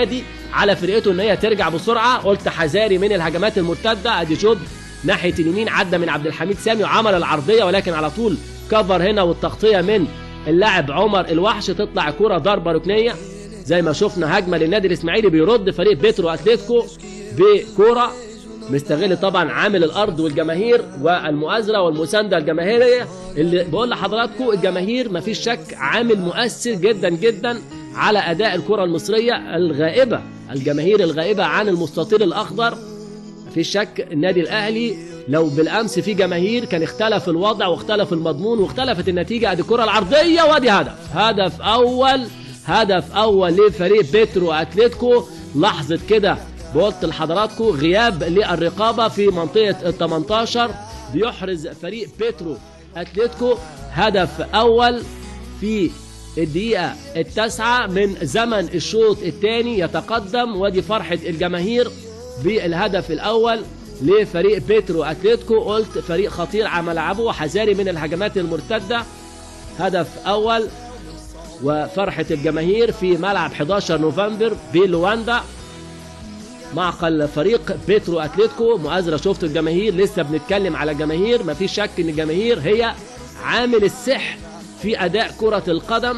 دي على فرقته ان هي ترجع بسرعه. قلت حذاري من الهجمات المرتده. ادي شوط ناحيه اليمين، عدى من عبد الحميد سامي وعمل العرضيه، ولكن على طول كفر هنا والتغطيه من اللاعب عمر الوحش. تطلع كرة ضربه ركنيه زي ما شفنا. هجمه للنادي الاسماعيلي، بيرد فريق بيترو اتلتيكو بكرة، مستغل طبعا عامل الارض والجماهير والمؤازره والمسانده الجماهيريه. اللي بقول لحضراتكم الجماهير مفيش شك عامل مؤثر جدا جدا على اداء الكره المصريه الغائبه، الجماهير الغائبه عن المستطيل الاخضر. مفيش شك النادي الاهلي لو بالامس في جماهير كان اختلف الوضع واختلف المضمون واختلفت النتيجه. ادي الكره العرضيه وادي هدف اول لفريق بيترو اتلتيكو. لحظه كده قلت لحضراتكم غياب للرقابه في منطقه ال 18. بيحرز فريق بيترو اتلتيكو هدف اول في الدقيقه التاسعه من زمن الشوط الثاني. يتقدم، ودي فرحه الجماهير بالهدف الاول لفريق بيترو اتلتيكو. قلت فريق خطير على ملعبه وحذاري من الهجمات المرتده. هدف اول وفرحه الجماهير في ملعب 11 نوفمبر بلواندا، معقل فريق بيترو اتلتيكو. مؤازره شفت الجماهير، لسه بنتكلم على جماهير. مفيش شك ان الجماهير هي عامل السحر في اداء كره القدم،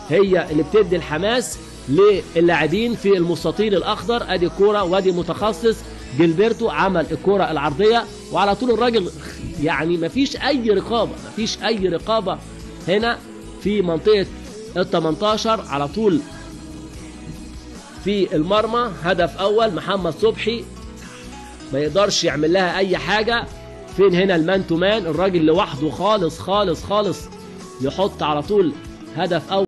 هي اللي بتدي الحماس للاعبين في المستطيل الاخضر. ادي الكوره وادي متخصص جilberto عمل الكوره العرضيه، وعلى طول الراجل يعني مفيش اي رقابه هنا في منطقه ال 18 على طول في المرمى. هدف اول محمد صبحي ما يقدرش يعمل لها اي حاجه. فين هنا المان تو مان؟ الراجل لوحده خالص يحط على طول هدف اول.